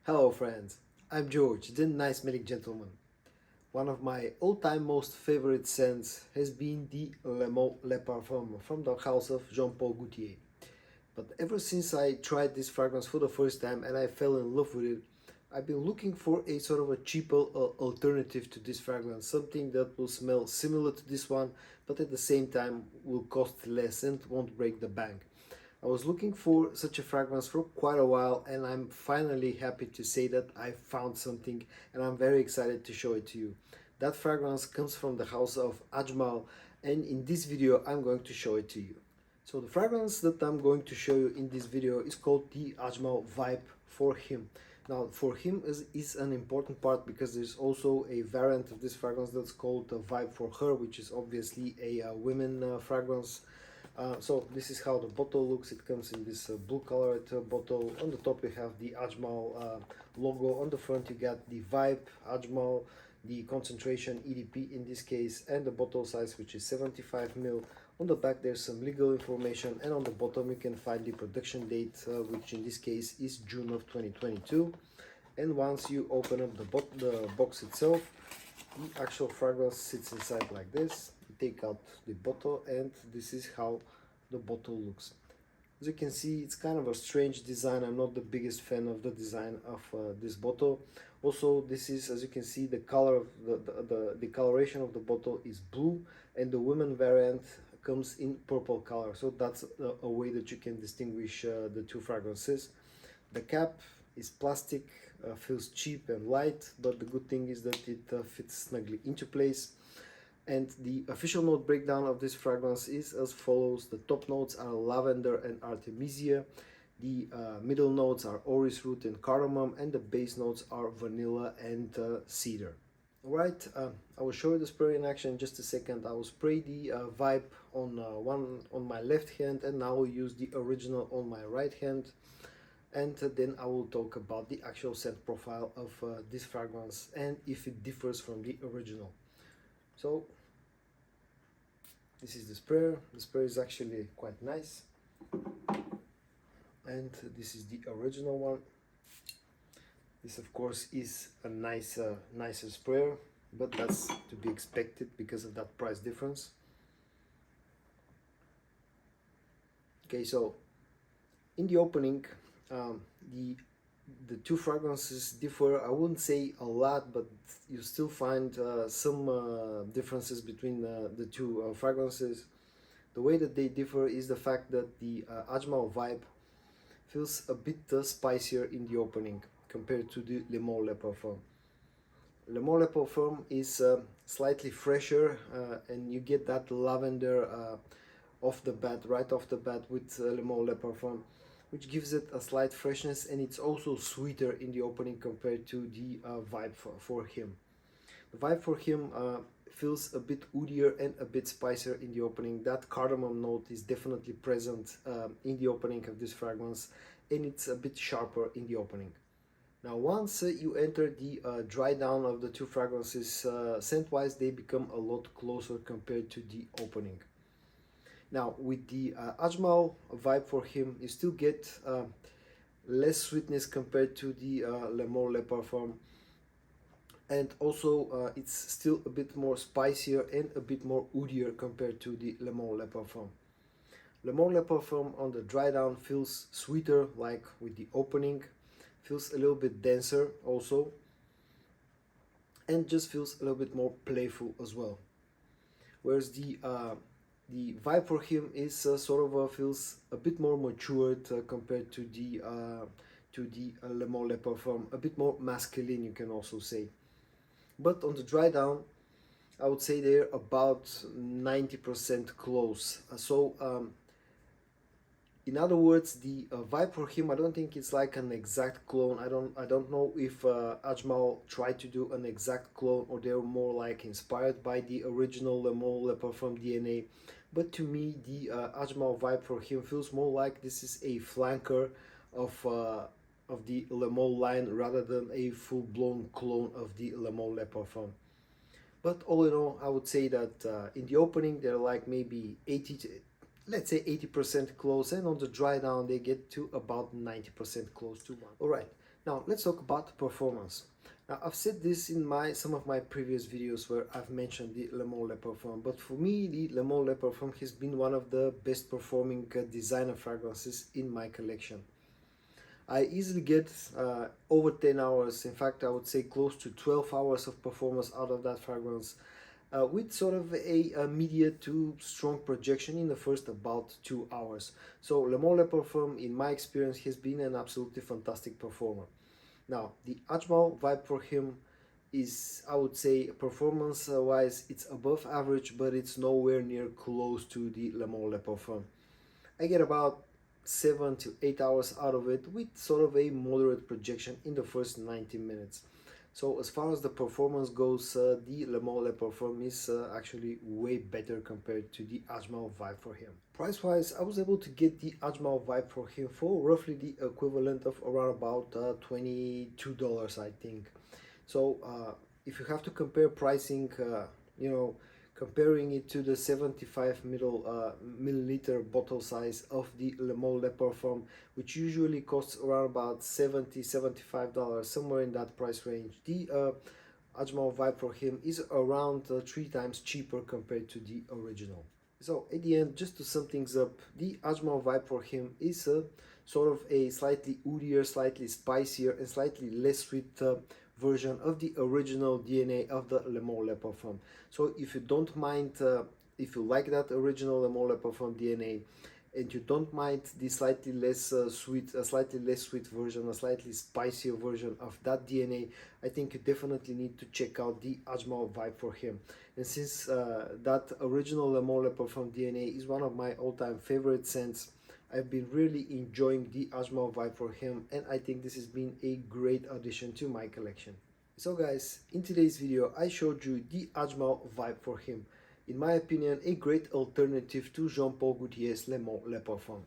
Hello friends, I'm George, the nice smelling gentleman. One of my all-time most favorite scents has been the Le Parfum from the house of Jean-Paul Gaultier. But ever since I tried this fragrance for the first time and I fell in love with it, I've been looking for a sort of a cheaper alternative to this fragrance, something that will smell similar to this one, but at the same time will cost less and won't break the bank. I was looking for such a fragrance for quite a while, and I'm finally happy to say that I found something, and I'm very excited to show it to you. That fragrance comes from the house of Ajmal, and in this video I'm going to show it to you. So the fragrance that I'm going to show you in this video is called the Ajmal Vibe for Him. Now for him is an important part because there's also a variant of this fragrance that's called the Vibe for Her, which is obviously a women fragrance. So this is how the bottle looks. It comes in this blue colored bottle. On the top you have the Ajmal logo. On the front you got the Vibe Ajmal, the concentration EDP in this case, and the bottle size, which is 75 ml. On the back there's some legal information, and on the bottom you can find the production date, which in this case is June of 2022. And once you open up the box itself, the actual fragrance sits inside like this. You take out the bottle, and this is how the bottle looks. As you can see, it's kind of a strange design. I'm not the biggest fan of the design of this bottle. Also, this is, as you can see, the color of the coloration of the bottle is blue, and the women variant comes in purple color. So that's a way that you can distinguish the two fragrances. The cap is plastic, feels cheap and light, but the good thing is that it fits snugly into place. And the official note breakdown of this fragrance is as follows. The top notes are lavender and artemisia, the middle notes are orris root and cardamom, and the base notes are vanilla and cedar. Alright, I will show you the spray in action in just a second. I will spray the Vibe on on my left hand, and now I will use the original on my right hand. And then I will talk about the actual scent profile of this fragrance and if it differs from the original. So this is the sprayer. The sprayer is actually quite nice, and this is the original one. This of course is a nicer sprayer, but that's to be expected because of that price difference. Okay, so in the opening, the two fragrances differ. I wouldn't say a lot, but you still find some differences between the two fragrances. The way that they differ is the fact that the Ajmal Vibe feels a bit spicier in the opening compared to the Le Mans Le Parfum. Le Mans Le Parfum is slightly fresher, and you get that lavender right off the bat with Le Mans Le Parfum, which gives it a slight freshness, and it's also sweeter in the opening compared to the Vibe for Him. The Vibe for Him feels a bit woodier and a bit spicier in the opening. That cardamom note is definitely present in the opening of this fragrance, and it's a bit sharper in the opening. Now once you enter the dry down of the two fragrances, scent-wise they become a lot closer compared to the opening. Now with the Ajmal Vibe for Him, you still get less sweetness compared to the Le Mans Le Parfum, and also it's still a bit more spicier and a bit more woodier compared to the Le Mans Le Parfum. Le Mans Le Parfum on the dry down feels sweeter, like with the opening, feels a little bit denser also, and just feels a little bit more playful as well. Whereas the Vibe for Him is sort of feels a bit more matured compared to the Le Mans Le Parfum, a bit more masculine, you can also say. But on the dry down, I would say they're about 90% close. In other words, the Vibe for Him, I don't think it's like an exact clone. I don't know if Ajmal tried to do an exact clone, or they're more like inspired by the original Le Mans Le Parfum DNA. But to me, the Ajmal Vibe for Him feels more like this is a flanker of the Le Mans line rather than a full-blown clone of the Le Mans Le Parfum. But all in all, I would say that in the opening they're like maybe 80% close, and on the dry down they get to about 90% close to one. Alright, Now let's talk about performance. Now I've said this in some of my previous videos where I've mentioned the Le Mans Le Parfum, but for me the Le Mans Le Parfum has been one of the best performing designer fragrances in my collection. I easily get over 10 hours, in fact I would say close to 12 hours of performance out of that fragrance, with sort of a immediate to strong projection in the first about 2 hours. So Le Mans Le Parfum, in my experience, has been an absolutely fantastic performer. Now, the Ajmal vibe for him is, I would say, performance wise, it's above average, but it's nowhere near close to the Le Mans Le Parfum. I get about 7 to 8 hours out of it with sort of a moderate projection in the first 90 minutes. So as far as the performance goes, the Le Mans Le Parfum is actually way better compared to the Ajmal vibe for him. Price wise, I was able to get the Ajmal vibe for him for roughly the equivalent of around about $22, I think. So if you have to compare pricing, you know, comparing it to the 75 milliliter bottle size of the Le Mans Le Parfum, which usually costs around about $75, somewhere in that price range. The Ajmal vibe for him is around 3 times cheaper compared to the original. So at the end, just to sum things up, the Ajmal vibe for him is a sort of a slightly woodier, slightly spicier, and slightly less sweet version of the original DNA of the Le Mans Le Parfum. So if you don't mind, if you like that original Le Mans Le Parfum DNA, and you don't mind the slightly less sweet, a slightly less sweet version, a slightly spicier version of that DNA, I think you definitely need to check out the Ajmal vibe for him. And since that original Le Mans Le Parfum DNA is one of my all-time favorite scents, I've been really enjoying the Ajmal vibe for him, and I think this has been a great addition to my collection. So guys, in today's video I showed you the Ajmal vibe for him. In my opinion, a great alternative to Jean-Paul Gaultier's Le Mans Le Parfum.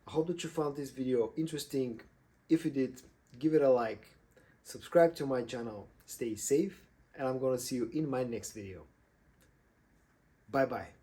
I hope that you found this video interesting. If you did, give it a like, subscribe to my channel, stay safe, and I'm gonna see you in my next video. Bye bye.